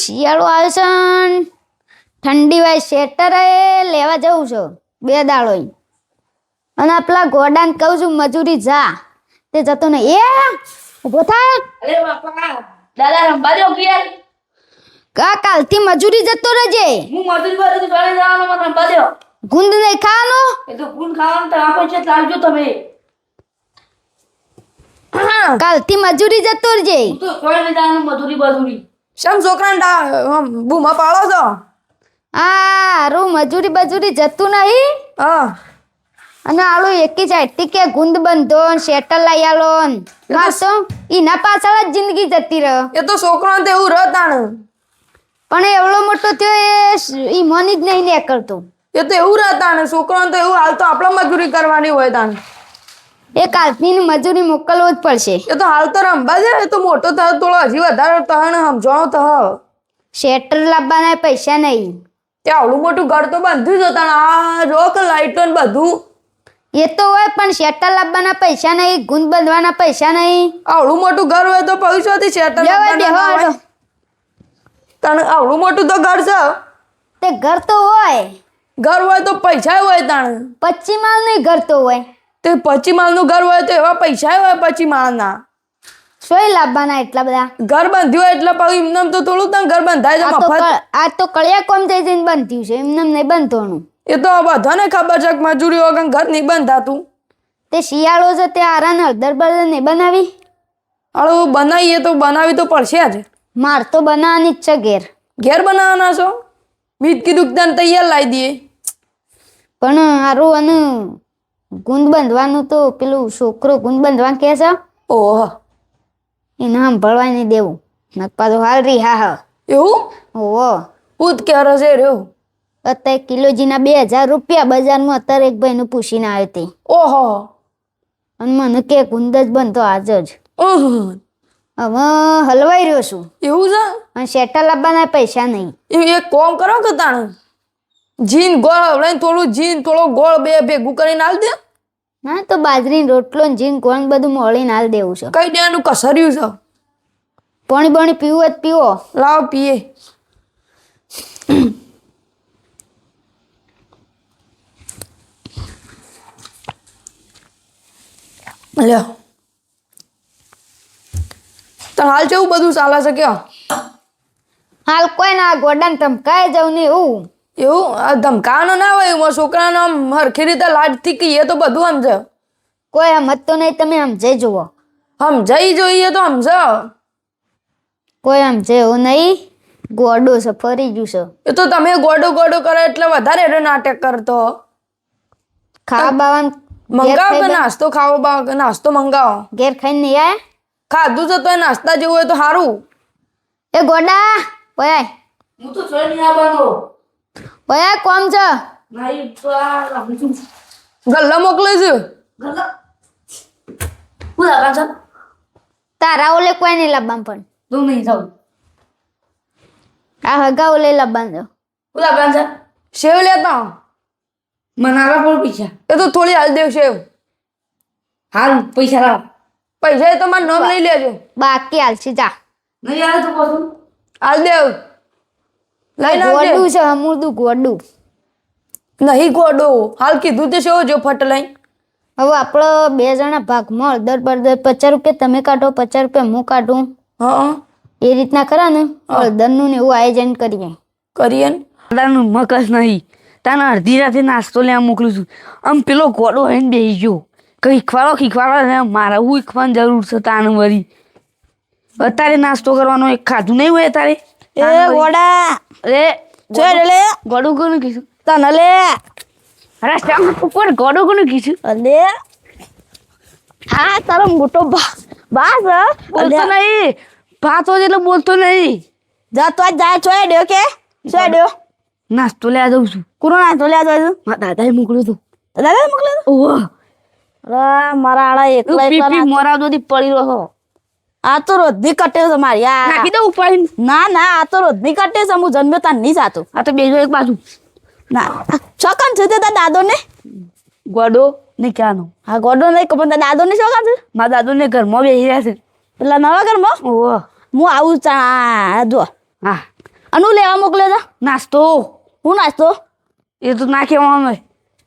શિયાળો આવે છે ને ઠંડી વાય સ્વેટર લેવા જવું છે 2 દાડો અને આપલા ગોડાને કહું છું મજૂરી જા તે જતો ને એ ઉભો થાય અરે બાપા દાદા રંબા દો કે કા કાલથી મજૂરી જતો રહેજે હું મજૂરી બાજુ ઘરે જવાનો મને રંબા દો ગુંદ નહીં ખાવાનું એ તો ગુણ ખાવાનું તો આપો છે લાવજો તમે કાલથી મજૂરી જતો રહેજે હું તો કોઈ નહીં જવાનું મજૂરી શેમ છોકરાને બૂમા પાડો છો આ રૂ મજૂરી બજૂરી જતું નહીં હા અને આળુ એકી ચાટી કે ગુંદ બંધો શેટર લઈ આલો તો એના પાછળ જ જિંદગી જતી રહે એ તો છોકરાને તો એવું રતાણ પણ એવડો મોટો થયો એ મની જ નહીં ને કરતો એ તો એવું રતાણ છોકરાને તો એવું હાલ તો આપણે મજૂરી કરવાની હોય તાણ એ કાલની મજૂરી મોકલવો જ પડશે એ તો હાલ તો રંબા છે એ તો મોટો થયો થોડો હજી વધારે તહણ સમજાણો તો શેટર લાવવાના પૈસા નહીં ત્યાં આવડું મોટું ઘર તો બંધ્યું જ હતા આ જો કે લાઈટો ને બધું એ તો હોય પણ શેટર લાવવાના પૈસા નહીં ગુંદ બાંધવાના પૈસા નહીં આવડું મોટું ઘર હોય તો પૈસાથી શેટર તને આવડું મોટું તો ઘર છે તે ઘર તો હોય ઘર હોય તો પૈસા હોય તાણ 25 માળ નહીં ઘર તો હોય તે 25 માળનું ઘર હોય તો એવા પૈસા હોય 25 માળના સોય લાવવાના એટલા બધા ઘર બાંધ્યું હોય એટલે પછી એમને તો થોડું તને ઘર બંધાય છે મફત આ તો કળિયા કોમ જઈ જઈને બંધ્યું છે એમને નહીં બંધવાનું એ તો બધાને ખબર છે કે મજૂરી વગર ઘર નહીં બંધાતું તે શિયાળો છે તે આરાને હળદર બળદર નહીં બનાવી હાલો બનાવીએ તો બનાવી તો પડશે જ માર તો બનાવવાની જ છે ઘેર બનાવવાના છો મીત કીધું કે તને તૈયાર લાવી દઈએ પણ હારું અને ગુંદ બાંધવાનું તો પેલું છોકરો ગુંદ બાંધવા કહે છે ઓહ એને સાંભળવા નહીં દેવું નકપા તો હાલ રહી હા એવું ઓહો પૂત ક્યારે છે રહ્યો અત્યારે કિલોજીના 2000 રૂપિયા બજારમાં અત્યારે એક ભાઈનું પૂછીને આવ્યો તે ઓહો અને મને કે ગુંદ જ બંધો આજ જ ઓહ હવે હલવાઈ રહ્યો છું એવું છે અને શેટર લાવવાના પૈસા નહીં એ એક કોમ કરો કે તાણ જીન ગોળ લઈને થોડું જીન થોડો ગોળ બે ભેગું કરીને આલ દે ના તો બાજરીનો રોટલો ને જીન કોણ બધું મોળીને હાલ દેવું છે કઈ દેવાનું કસર્યું છે પાણી બાણી પીવું જ પીવો લાવ પીએ લ્યો તો હાલ કેવું બધું ચાલે છે કે હાલ કોઈ ના ગોડાને ધમકાય જવું ને એવું એવું આ ધમકાનો ના હોય એમાં છોકરાનો આમ હરખી રીતે લાડથી કહીએ તો બધું સમજે કોઈ સમજતો નહીં તમે સમજાઈ જુઓ સમજાઈ જોઈએ તો સમજો કોઈ સમજે એવું નહીં ગોડો છે ફરી ગયું છે એ તો તમે ગોડો ગોડો કરે એટલે વધારે એનો નાટક કરતો ખાવા બાવા મંગાવો કે નાસ્તો ખાવો બા નાસ્તો મંગાવો ઘેર ખાઈને નહીં આયા ખાધું છે તો એ નાસ્તા જેવું હોય તો સારું એ ગોડા ઓય હું તો છોડી નહીં આવવાનો ઓય કોમ છે નહીં તો આ રાખું છું ગલ્લા મોકલે છે ગલ્લા હું લાગા છે તારા ઓલે કોઈ નહીં લાવવાનું પણ તું નહીં જાઉં આ હગા ઓલે લાવવાનું હું લાગા છે સેવ લેતા મને આવા પર પૈસા એ તો થોડી હાલ દેવ સેવ હાલ પૈસા લાવ પૈસા એ તો મારું નામ લઈ લેજો બાકી હાલશી જા નહીં આવે તો પાછું હાલ દેવ લઈને આવજે ગોડું છે અમૂર્દું ગોડું નહીં ગોડો હાલ કીધું તે સેવ જો ફટ લઈ હવે આપણો 2 જણા ભાગમાં હળદર બળદર 50 રૂપિયા તમે કાઢો 50 રૂપિયા હું કાઢું હા એ રીતના ખરા ને હળદરનું ને એવું આયોજન કરીએ કરીએ ને દાદાનું મગજ નહીં તાને અડધી રાતે નાસ્તો લેવા મોકલું છું આમ પેલો ગોડો એને બેસી ગયો ખીખવાડો ને મારે હું શીખવાની જરૂર છે તાને વળી અત્યારે નાસ્તો કરવાનો એક ખાધું નહીં હોય તારે એ ગોડા અરે લે ગોડું કોનું કીધું તને લે અરે શ્યામ ઉપર ગોડું કોનું કીધું અલે હા તારો મોટો બા બોલતો નહીં ભાત હોય એટલે બોલતો નહીં જા તો જાય ચોય ડ્યો કે ચોય ડ્યો નાસ્તો લેવા જઉં છું કોનો નાસ્તો લેવા જાય છે મારા દાદાએ મોકલ્યું હતું દાદા મોકલે ઓહ અરે મારા આડા એકલા પીપી મોરા દોધી પડી રહ્યો આ તો રોજની કટે છે મારી આ નાખી દઉં ઉપાડી ના ના આ તો રોજની કટે છે હું જન્મ્યો તાર નહીં જાતો આ તો બેજો એક બાજુ ના છોકન છે તે તાર દાદો ને ગોડો ને ક્યાંનો હા ગોડો નહીં પણ તાર દાદો ને છોકન છે મારા દાદુ ને ઘરમાં બેસી રહ્યા છે પેલા નવા ઘરમાં ઓહ હું આવું ચા જો હા અનુ લેવા મોકલે છે નાસ્તો હું નાસ્તો એ તો ના કહેવાનું હોય.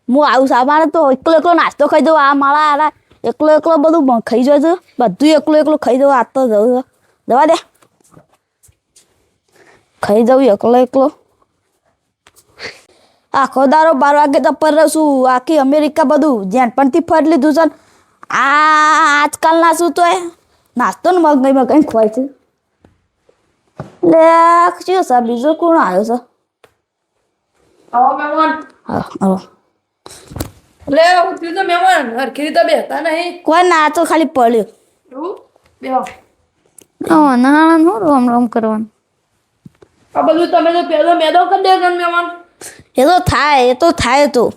હું આવું સામાન તો એકલો નાસ્તો ખાઈ દઉં આ માળા આરા એકલો બધું ખાઈ જાય છે બધું એકલું ખાઈ દઉં આ તો જવું જવા દે ખાઈ જવું એકલો આખો દારો 12 વાગે તો પર છું આખી અમેરિકા બધું જ્યાં પણથી ફરી લીધું છે આ આજકાલના શું તો એ નાસ્તો ને મગ નહીં કંઈ ખવાય છે લે શું છે બીજો કોણ આવ્યો છે આવો મહેમાન હા લે ઉઠ્યું તો મહેમાન હરખી રીતે બેહતા નહીં કોઈ ના તો ખાલી પડ્યો એવું બેહો નાણા નો રોમ કરવાનું આ બધું તમે તો પહેલો મેદો કરી દેજો ને મહેમાન એ તો થાય તો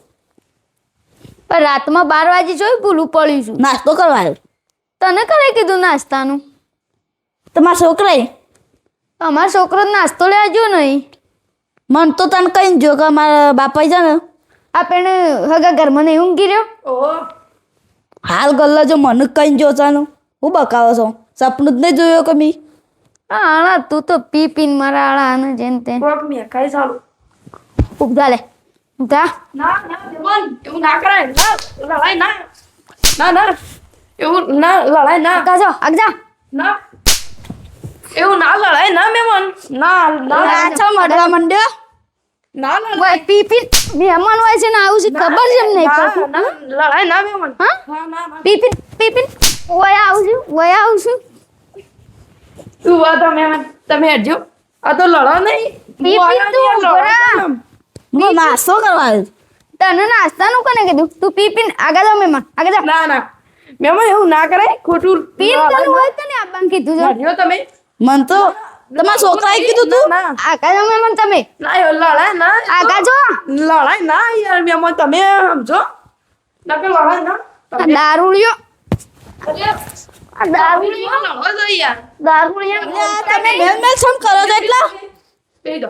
પણ રાતમાં 12 વાગે જોઈ ભૂલું પડ્યું છું નાસ્તો કરવાનો તને કરે કીધું નાસ્તાનું તમારા છોકરાએ અમારો છોકરો નાસ્તો લેવા જો નહીં મન તો તને કઈ જો કે મારા બાપા છે ને આપણે હગા ઘરમાં નહીં ઊંઘી રહ્યો ઓહો હાલ ગલ્લા જો મને કઈ જો ચાલો હું બકાવો છો સપનું જ નહીં જોયો કે મી આળા તું તો પીને મારા આળા અને જેમ તે કોક મે ખાઈ સારું ઉપધા લે ઉપધા ના મહેમાન એવું ના કરાય ના લડાઈ ના એવું ના લડાઈ ના આગજા ના એવું ના લડાય ના મહેમાન ના આછા મડવા મંડ્યો ના લડાય ઓય પીપી મહેમાન હોય છે ને આવું છે ખબર છે એમ નહીં પડતી ના લડાય ના મહેમાન હા ના પીપી ઓય આવું છું તું આ તો મહેમાન તમે હટજો આ તો લડો નહીં પીપી તું બરા હું નાસ્તો કરવા આવ્યો તને નાસ્તાનું કોને કીધું તું પીપીને આગળ જાવ મહેમાન આગળ જાવ ના મહેમાન એવું ના કરાય ખોટું પીન તને હોય તને આબાન કીધું છે હટજો તમે મન તો તમારા છોકરાએ કીધું તું ના આગળ જાવ મહેમાન તમે ના એવું લડાય ના આગળ જો લડાય ના યાર મહેમાન તમે સમજો ના કે લડાય ના આ દારૂડિયો આ દારૂડિયો લડવા જોઈએ યાર દારૂડિયો તમે મેલ સમ કરો છો એટલા કહી દો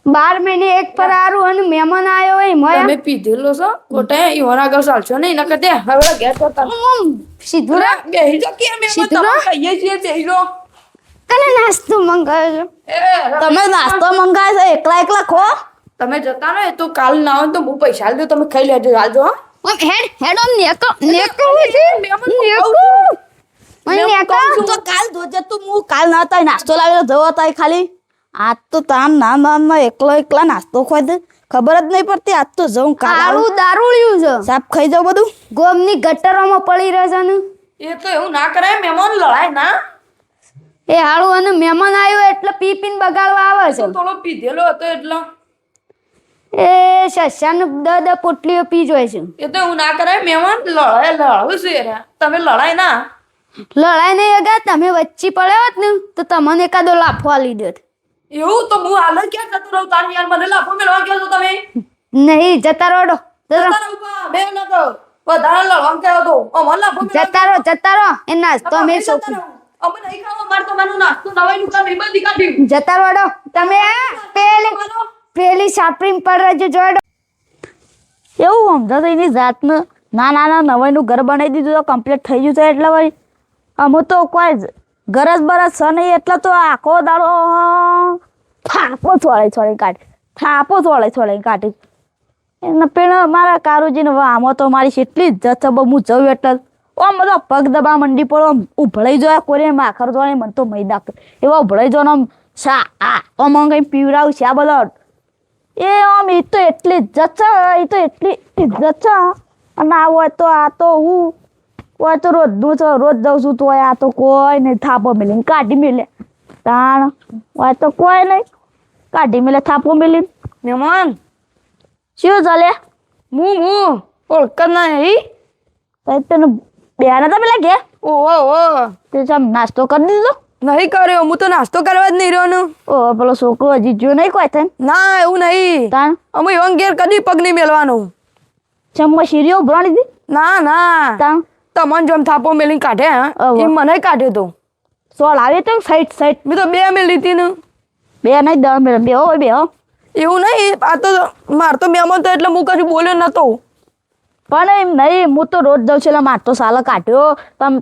12 મહિને એક પર આરું અને મહેમાન આવ્યો હોય મોયા તમે પીધેલો છો ખોટા ઈવન આગળ ચાલશો નહીં નકર તે હવે ઘેર તો સીધું રા બેહી જો કે મેં સીધું તમે ના? કહીએ છીએ બેહી જો કને નાસ્તો મંગાવ્યો તમે નાસ્તો મંગાવ્યો છે એકલા ખો તમે જતા રહો તો કાલ ના હોય તો હું પૈસા આલ દઉં તમે ખાઈ લેજો હાલજો હો. હેડ ઓમ નેકો છે નેકો તો કાલ જોજે તું હું કાલ ના તાય નાસ્તો લાવેલો જવો તાય ખાલી આજ તો તાન ના એકલા નાસ્તો ખોઈ દે ખબર જ નહીં પડતી આજ તો જઉં કાલ આવું દારૂળ્યું છે સાપ ખાઈ જાવ બધું ગોમની ગટરોમાં પડી રહે છે ને એ તો એવું ના કરાય મહેમાન લડાય ના એ હાળું અને મહેમાન આવ્યો એટલે પીપીને બગાડવા આવે છે તો થોડો પીધેલો હતો એટલે એ સસ્યાનું દ પોટલીઓ પી જોય છે એ તો એવું ના કરાય મહેમાન લડાવું છે યાર. તમે લડાય ના લડાઈ નહીં અગા તમે વચ્ચે પડ્યા હોત ને તો તમને એકાદો લાફો આલી દેત એવું તો હું હાલ જ ક્યાં જતો રહું તાર યાર મને લાફો મેળવા કહો છો તમે નહીં જતા રોડો જતા રહો બા, બે ન કરો વધારે લડવા કહો તો અમાર લાફો મેળવા જતા રહો એ નાસ્તો અમે જતા રહો. અમે નહીં ખાવા માર તો મારું નાસ્તો નવાઈ નું કામ નહીં બંધી કાઢ્યું જતા રોડો તમે પેલી સાપરીને પર રહેજો જોડો એવું સમજો તો એની જાતનું ના નવાઈનું ઘર બનાવી દીધું તો કમ્પ્લીટ થઈ ગયું છે એટલે વળી અમુક તો કોઈ ગરજ બરજ છે નહીં એટલે તો આખો દાડો થાપો છોડે કાઢી એને પેણ મારા કારુજીને આમાં તો મારી કેટલી જ જશે હું જઉં એટલે ઓમ બધો પગ દબા મંડી પડો આમ ઉભળાઈ જાય કોરે માખર જોડે મને તો મૈદા એવા ઉભળાઈ જાય આમ શા આમ કંઈ પીવડાવું છે આ બધો એ આમ એ તો એટલી ઇજ્જત છે અને આ હોય તો આ તો હું હોય તો રોજનું છે રોજ જાઉં છું તો આ તો કોઈ નહીં થાપો મેલીને કાઢી મેલે તાણ હોય તો કોઈ નહીં કાઢી મેલે થાપો મેલીને મહેમાન શું ચાલે હું ઓળખ નહીં તેનું બેન હતા પેલા કે ઓહો તે સમ નાસ્તો કરી દીધો નહીં કર્યો હું તો નાસ્તો કરવા જ નહીં રહ્યો ને ઓ પેલો છોકરો હજી જો નહીં કોઈ થાય ના એવું નહીં તાણ અમે એવા ઘેર કદી પગ નહીં મેલવાનું ચમમાં શીરીઓ ભરાણી દીધી ના તાણ તમને જેમ થાપો મેલીને કાઢે ઓહો. એ મને કાઢ્યો તો સોળ આવે તો સાઈડ મેં તો બે મેલી હતી ને બે નહીં દસ મેળ બે હોય બે હો એવું નહીં આ તો માર તો મહેમાન તો એટલે હું કશું બોલ્યો નતો પણ એમ નહીં હું તો રોજ જાઉં છું એટલે માર તો સાલા કાઢ્યો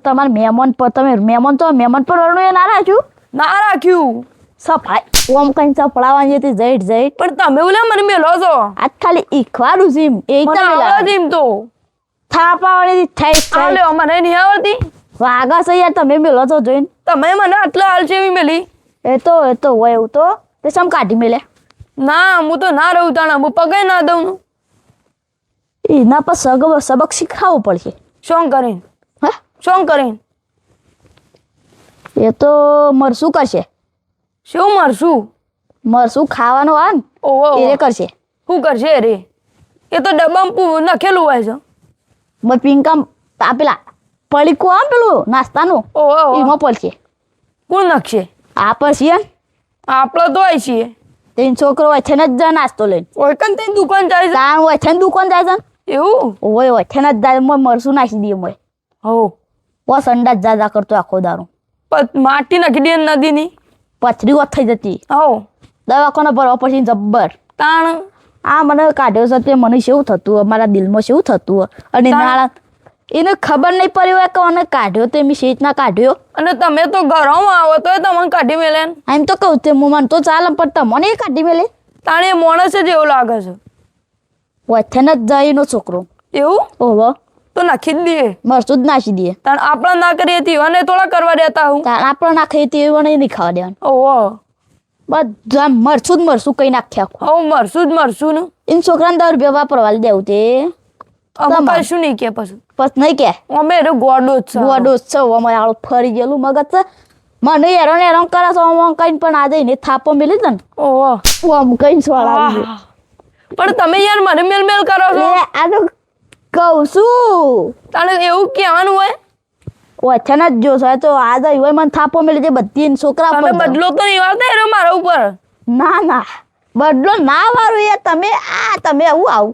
તમારે મહેમાન પર તમે મહેમાન પર રણું એ ના રાખ્યું ના રાખ્યું સફાઈ ઓમ કઈ સફળાવાની હતી જઈટ પણ તમે ઓલા મને મેલો છો આજ ખાલી ઈખવાનું છે એમ એ મને આવડે એમ તો થાપાવાળી થઈ આ લ્યો મને નહીં આવડતી વાગા છે યાર તમે મેલો છો જોઈને તમે મને આટલા હાલ છે એવી મેલી એ તો હોય એવું તો તે સમ કાઢી મેલે ના હું તો ના રહું તાણા હું પગે ના દઉં ને. એના પર સબક શીખવાવું પડશે શું કરીને હા શું કરીને એ તો મરસું કરશે શું મરશું મરસું ખાવાનું આવે ને ઓહો એ કરશે શું કરશે રે એ તો ડબ્બામાં નાખેલું હોય છે બસ પિંકા પેલા પડીકું આમ પેલું નાસ્તાનું ઓહો એમાં પડશે કોણ નાખશે આ પડશે ને આપણે તો હોય છીએ તેનો છોકરો હોય છે ને જ જાય નાસ્તો લઈને ઓય કન તે દુકાન જાય છે તાણ હોય છે ને દુકાન જાય છે ને એવું હોય છે ને જ જાય મરસું નાખી દઈએ મોય હો બસ અંદાજ જાજા કરતો આખો દારૂ માટી નાખી દે નદીની પથરી વાત થઈ જતી હો દવાખાના ભરવા પછી જબ્બર તાણ આ મને કાઢ્યો છે તે મને શું થતું મારા દિલમાં શું થતું અને નાળા એને ખબર નહીં પડી હોય કે મને કાઢ્યો તે મેં શેત ના કાઢ્યો અને તમે તો ઘરમાં આવો તો તમને કાઢી મેલે ને. એમ તો કહું તે હું મને તો ચાલે પણ તમને કાઢી મેલે તાણે એ માણસ જ એવું લાગે છે વચ્ચે જ જાય એનો છોકરો એવું ઓહો તો નાખી જ દઈએ મરચું જ નાખી દે તાણ આપણે ના કરીએ હતી અને થોડા કરવા દેતા હું તાણ આપણે નાખીએ તે એવું નહીં ખાવા દેવાનું ઓહો બધા મરચું જ મરચું કઈ નાખ્યા આખું હું મરશું ને એને છોકરાને 10 રૂપિયા વાપરવા દેવું તે અમે તમારે. કશું નહીં કે પછી બસ નહીં કે અમે એ ગોડો જ છે ગોડો છે અમારે આળો ફરી ગયેલું મગજ છે મને હેરાન કરે છે આમ કઈ પણ આજે એને થાપો મેલી છે ને ઓહો આમ કઈ સોળા પણ તમે યાર મને મેલ કરો છો આ તો કહું છું તાણે એવું કહેવાનું હોય વચન જ જો છે તો આ જાય હોય મને થાપો મેલી છે બધી છોકરા તમે પર બદલો તો નહીં વાળતા એ મારા ઉપર ના બદલો ના વાળું યાર તમે આવું આવું